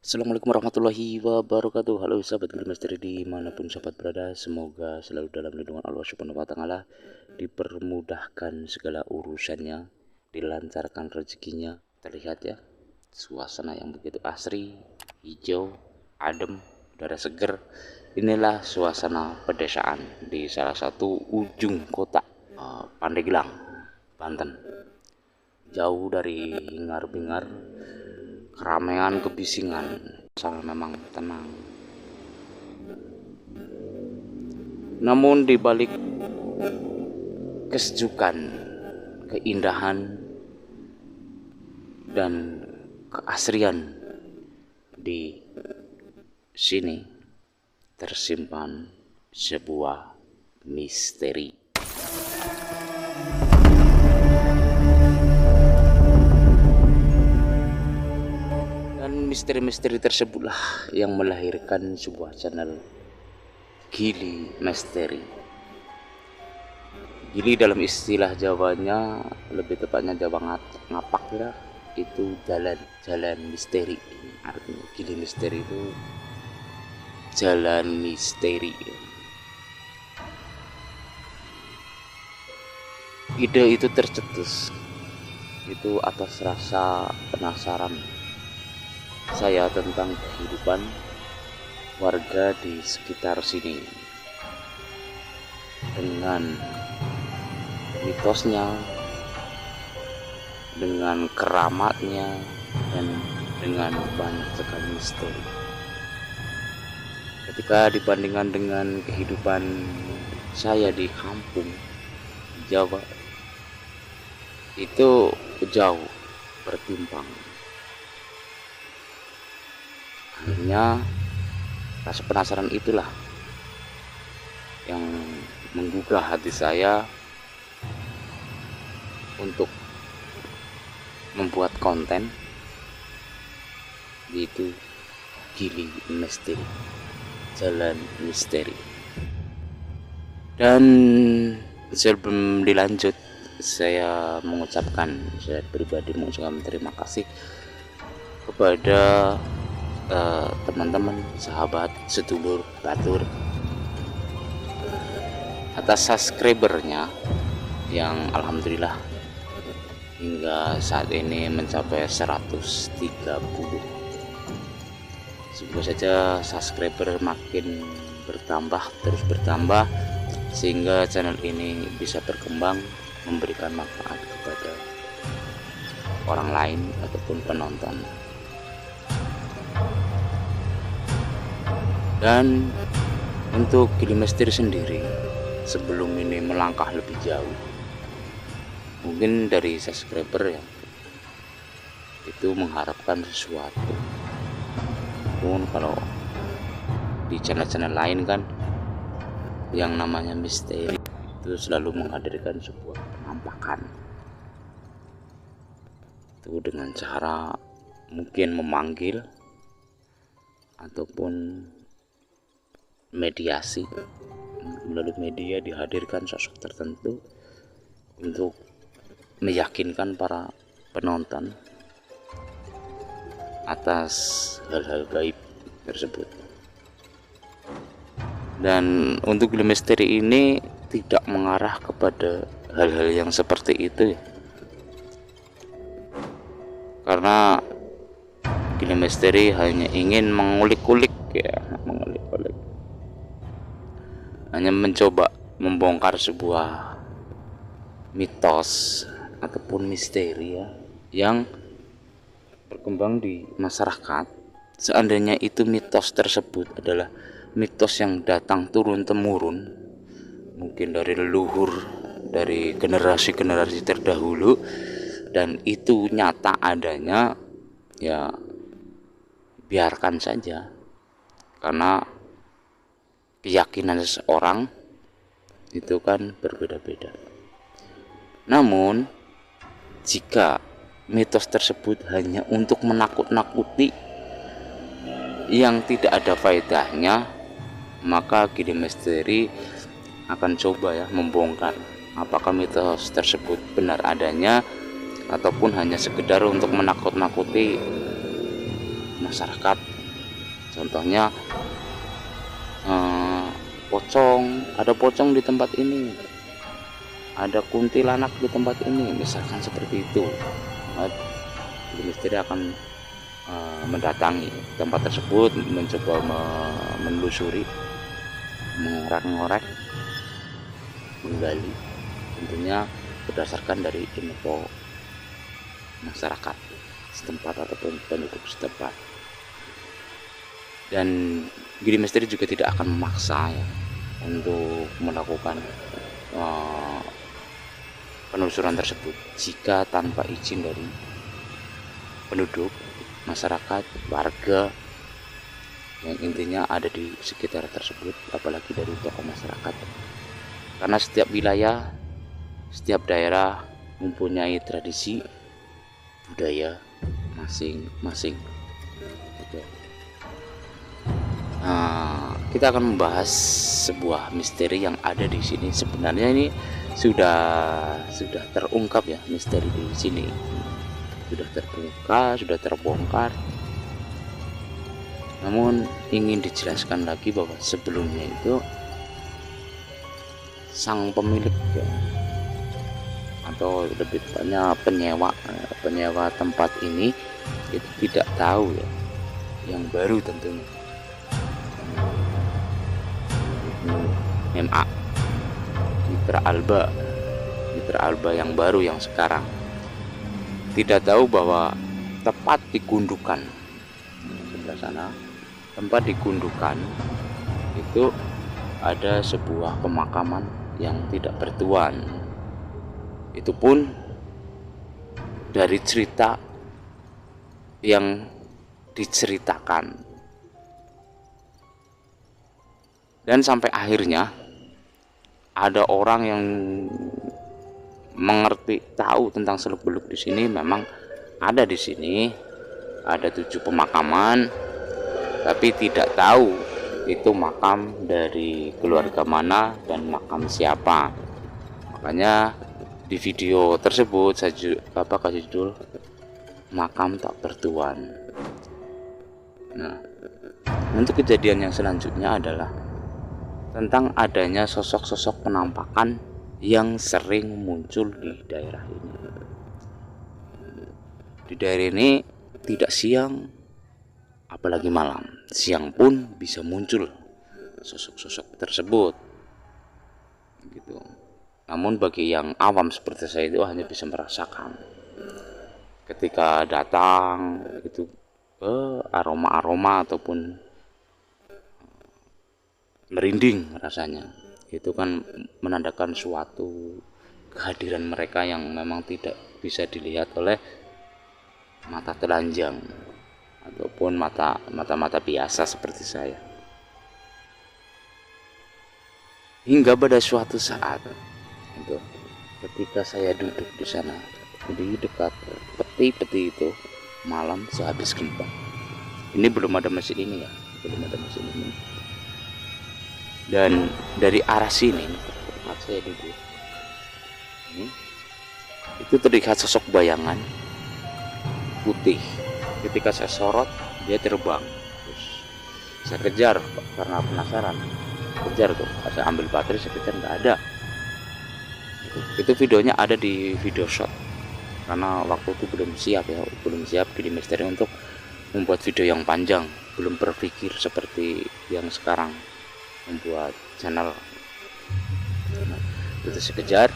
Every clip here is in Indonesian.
Assalamualaikum warahmatullahi wabarakatuh. Halo sahabat Gili Misteri dimanapun sahabat berada, semoga selalu dalam lindungan Allah Subhanahu wa Ta'ala, dipermudahkan segala urusannya, dilancarkan rezekinya. Terlihat ya, suasana yang begitu asri, hijau, adem, udara seger. Inilah suasana pedesaan di salah satu ujung kota Pandeglang, Banten. Jauh dari hingar-bingar keramaian, kebisingan, sangat memang tenang. Namun di balik kesejukan, keindahan, dan keasrian di sini tersimpan sebuah misteri. Misteri-misteri tersebutlah yang melahirkan sebuah channel Gili Misteri. Gili dalam istilah Jawanya, lebih tepatnya Jawa ngapak ya, itu jalan misteri. Artinya Gili Misteri itu jalan misteri. Ide itu tercetus itu atas rasa penasaran saya tentang kehidupan warga di sekitar sini, dengan mitosnya, dengan keramatnya, dan dengan banyak sekali misteri. Ketika dibandingkan dengan kehidupan saya di kampung di Jawa, itu jauh bertimpang. Akhirnya rasa penasaran itulah yang menggugah hati saya untuk membuat konten, yaitu Gili Misteri, jalan misteri. Dan sebelum dilanjut, saya pribadi mengucapkan terima kasih kepada teman-teman, sahabat, sedulur, batur atas subscribernya yang alhamdulillah hingga saat ini mencapai 130. Semoga saja subscriber makin terus bertambah sehingga channel ini bisa berkembang, memberikan manfaat kepada orang lain ataupun penonton. Dan untuk Gili Misteri sendiri, sebelum ini melangkah lebih jauh, mungkin dari subscriber ya itu mengharapkan sesuatu. Pun kalau di channel-channel lain kan yang namanya misteri itu selalu menghadirkan sebuah penampakan, itu dengan cara mungkin memanggil ataupun mediasi, melalui media dihadirkan sosok tertentu untuk meyakinkan para penonton atas hal-hal gaib tersebut. Dan untuk Gili Misteri ini tidak mengarah kepada hal-hal yang seperti itu ya, karena Gili Misteri hanya ingin mengulik-ulik ya, hanya mencoba membongkar sebuah mitos ataupun misteri ya, yang berkembang di masyarakat. Seandainya itu mitos tersebut adalah mitos yang datang turun temurun, mungkin dari leluhur, dari generasi-generasi terdahulu, dan itu nyata adanya, ya biarkan saja, karena keyakinan seseorang itu kan berbeda-beda. Namun jika mitos tersebut hanya untuk menakut-nakuti yang tidak ada faedahnya, maka Gili Misteri akan coba ya membongkar apakah mitos tersebut benar adanya ataupun hanya sekedar untuk menakut-nakuti masyarakat. Contohnya ada pocong di tempat ini, ada kuntilanak di tempat ini, misalkan seperti itu. Misteri akan mendatangi tempat tersebut, mencoba menelusuri, mengorek-ngorek, menggali, tentunya berdasarkan dari info masyarakat setempat ataupun penduduk setempat. Dan Giri Misteri juga tidak akan memaksa ya untuk melakukan penelusuran tersebut jika tanpa izin dari penduduk, masyarakat, warga yang intinya ada di sekitar tersebut, apalagi dari tokoh masyarakat. Karena setiap wilayah, setiap daerah mempunyai tradisi budaya masing-masing. Kita akan membahas sebuah misteri yang ada di sini. Sebenarnya ini sudah terungkap ya, misteri di sini sudah terbuka, sudah terbongkar. Namun ingin dijelaskan lagi bahwa sebelumnya itu sang pemilik ya, atau lebih tepatnya penyewa tempat ini itu tidak tahu ya, yang baru tentunya MA Mitra Alba yang baru, yang sekarang tidak tahu bahwa tepat di gundukan sebelah sana, tempat di gundukan itu ada sebuah pemakaman yang tidak bertuan. Itu pun dari cerita yang diceritakan, dan sampai akhirnya ada orang yang mengerti, tahu tentang seluk-beluk di sini. Memang ada di sini ada 7 pemakaman, tapi tidak tahu itu makam dari keluarga mana dan makam siapa. Makanya di video tersebut saya kasih judul makam tak bertuan. Nah, untuk kejadian yang selanjutnya adalah tentang adanya sosok-sosok penampakan yang sering muncul di daerah ini. Di daerah ini tidak siang, apalagi malam. Siang pun bisa muncul sosok-sosok tersebut. Gitu. Namun bagi yang awam seperti saya itu hanya bisa merasakan. Ketika datang itu aroma-aroma ataupun merinding rasanya. Itu kan menandakan suatu kehadiran mereka yang memang tidak bisa dilihat oleh mata telanjang ataupun mata biasa seperti saya. Hingga pada suatu saat itu, ketika saya duduk di sana di dekat peti itu malam sehabis gempa. Ini belum ada mesin ini ya, belum ada mesin ini. Dan dari arah sini tempat saya duduk ini, itu terlihat sosok bayangan putih. Ketika saya sorot, dia terbang. Terus saya kejar karena penasaran, kejar tuh, saya ambil baterai, saya kejar, nggak ada. Itu videonya ada di video shot, karena waktu itu belum siap Giri Misteri untuk membuat video yang panjang, belum berpikir seperti yang sekarang membuat channel. Itu saya kejar,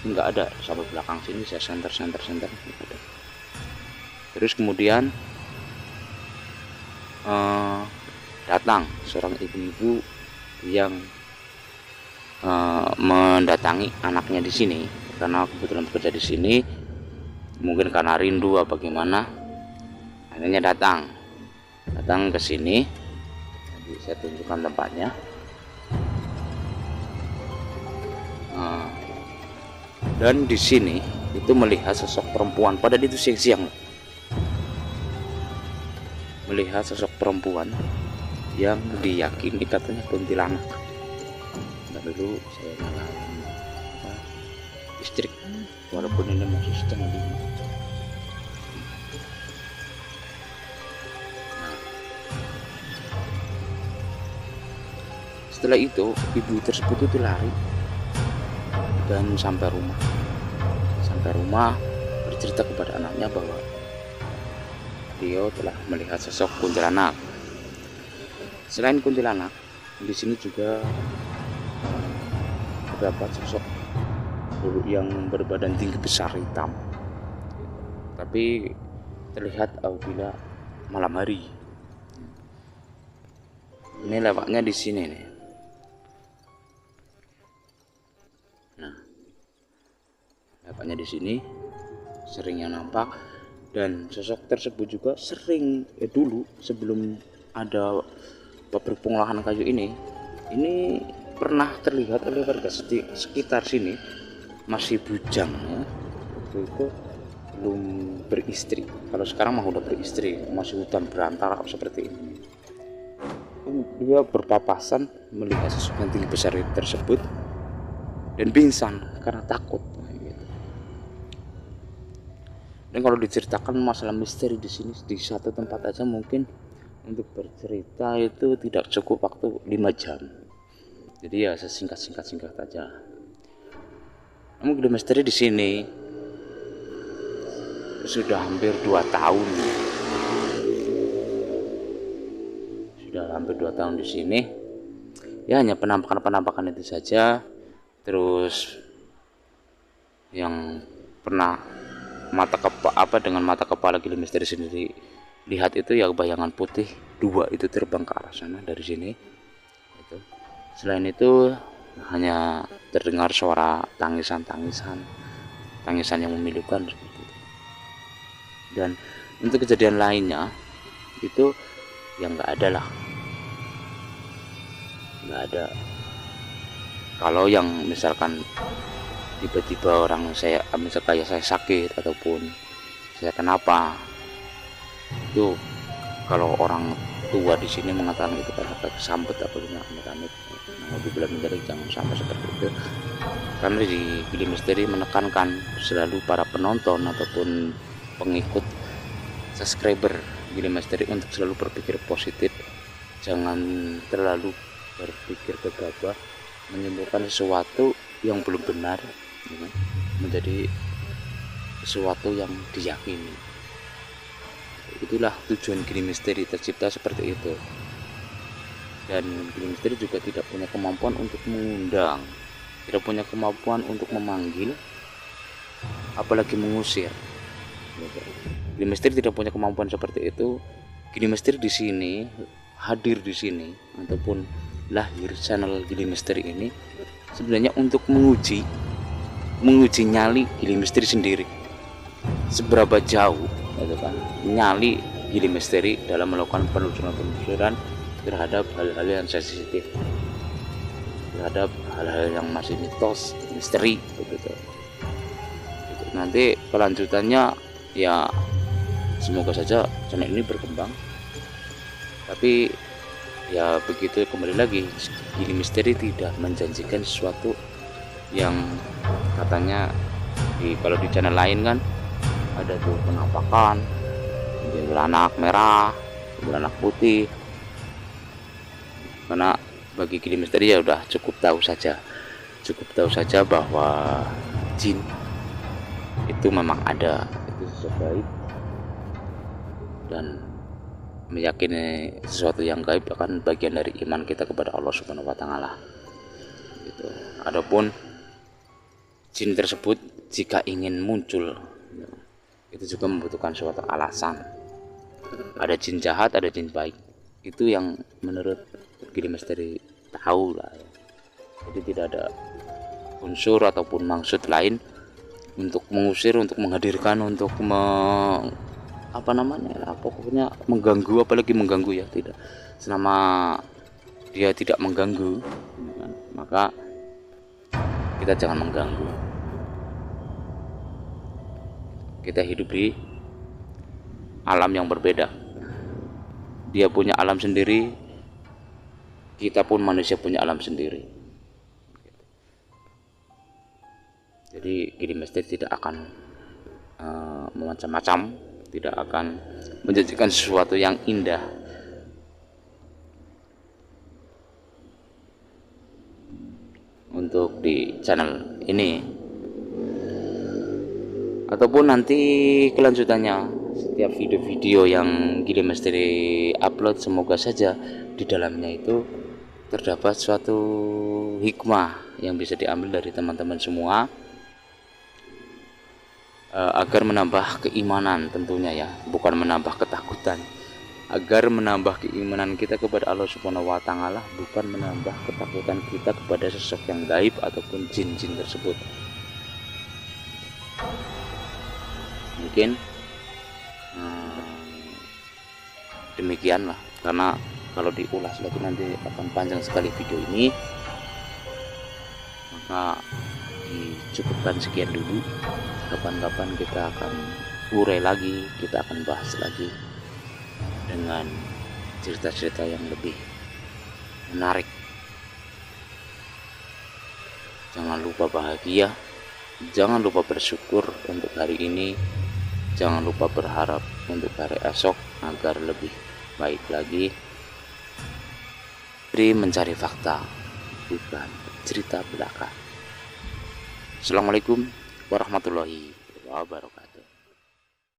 nggak ada. Sampai belakang sini saya senter, nggak ada. Terus kemudian datang seorang ibu-ibu yang mendatangi anaknya di sini, karena kebetulan bekerja di sini, mungkin karena rindu apa gimana, akhirnya datang ke sini. Jadi saya tunjukkan tempatnya. Dan di sini itu melihat sosok perempuan, pada itu siang-siang, melihat sosok perempuan yang diyakini katanya kuntilanak. Dan dulu saya nyalain listrik walaupun ini masih setengah 5. Nah, Setelah itu ibu tersebut itu lari dan sampai rumah bercerita kepada anaknya bahwa dia telah melihat sosok kuntilanak. Selain kuntilanak, di sini juga terdapat sosok yang berbadan tinggi besar hitam, tapi terlihat apabila malam hari. Ini lewatnya di sini nih. Nah, lewatnya di sini sering yang nampak, dan sosok tersebut juga sering dulu sebelum ada pabrik pengolahan kayu ini pernah terlihat oleh warga sekitar sini masih bujang ya. Waktu itu belum beristri. Kalau sekarang mah udah beristri, masih hutan berantara seperti ini. Dia berpapasan melihat sosok yang tinggi besar tersebut dan pingsan karena takut. Dan kalau diceritakan masalah misteri di sini di satu tempat aja mungkin untuk bercerita itu tidak cukup waktu 5 jam. Jadi ya sesingkat aja. Namun gede misteri di sini sudah hampir 2 tahun. Sudah hampir 2 tahun di sini. Ya hanya penampakan itu saja. Terus yang pernah dengan mata kepala gili misteri sendiri lihat itu ya bayangan putih 2 itu terbang ke arah sana dari sini. Selain itu hanya terdengar suara tangisan yang memilukan seperti itu. Dan untuk kejadian lainnya itu yang nggak ada. Kalau yang misalkan tiba-tiba misalkan saya sakit ataupun saya kenapa, itu kalau orang tua di sini mengatakan itu karena kesambet atau amit-amit, mau dibilang menjadi jangan sampai seperti itu. Karena di Gili Misteri menekankan selalu para penonton ataupun pengikut subscriber Gili Misteri untuk selalu berpikir positif, jangan terlalu berpikir gegabah menyimpulkan sesuatu yang belum benar menjadi sesuatu yang diyakini. Itulah tujuan Gili Misteri tercipta seperti itu. Dan Gili Misteri juga tidak punya kemampuan untuk mengundang, tidak punya kemampuan untuk memanggil, apalagi mengusir. Gili Misteri tidak punya kemampuan seperti itu. Gili Misteri di sini hadir di sini ataupun lahir channel Gili Misteri ini sebenarnya untuk menguji nyali Gili Misteri sendiri, seberapa jauh gitu kan nyali Gili Misteri dalam melakukan penelusuran terhadap hal-hal yang sensitif, terhadap hal-hal yang masih mitos, misteri begitu. Nanti kelanjutannya ya semoga saja channel ini berkembang. Tapi ya begitu, kembali lagi Gili Misteri tidak menjanjikan sesuatu yang katanya kalau di channel lain kan ada tuh penampakan beranak merah, beranak putih. Karena bagi Gili Misteri ya udah cukup tahu saja bahwa jin itu memang ada, itu sesuatu gaib, dan meyakini sesuatu yang gaib akan bagian dari iman kita kepada Allah Subhanahu wa taala. Gitu. Adapun jin tersebut jika ingin muncul itu juga membutuhkan suatu alasan. Ada jin jahat, ada jin baik. Itu yang menurut Gili Misteri tahu lah ya. Jadi tidak ada unsur ataupun maksud lain untuk mengusir, untuk menghadirkan, untuk pokoknya mengganggu, apalagi mengganggu ya tidak. Selama dia tidak mengganggu, maka kita jangan mengganggu. Kita hidup di alam yang berbeda. Dia punya alam sendiri, kita pun manusia punya alam sendiri. Jadi Gili Misteri tidak akan macam-macam, tidak akan menjanjikan sesuatu yang indah. untuk di channel ini, ataupun nanti kelanjutannya setiap video-video yang Gile Misteri upload, semoga saja di dalamnya itu terdapat suatu hikmah yang bisa diambil dari teman-teman semua, agar menambah keimanan tentunya ya, bukan menambah ketakutan, agar menambah keimanan kita kepada Allah Subhanahu wa Ta'ala, bukan menambah ketakutan kita kepada sosok yang gaib ataupun jin-jin tersebut. Mungkin demikianlah, karena kalau diulas lagi nanti akan panjang sekali video ini, maka dicukupkan sekian dulu. Kapan-kapan kita akan urai lagi, kita akan bahas lagi dengan cerita-cerita yang lebih menarik. Jangan lupa bahagia, jangan lupa bersyukur untuk hari ini, jangan lupa berharap untuk hari esok agar lebih baik lagi. Pri mencari fakta, bukan cerita belaka. Assalamualaikum warahmatullahi wabarakatuh.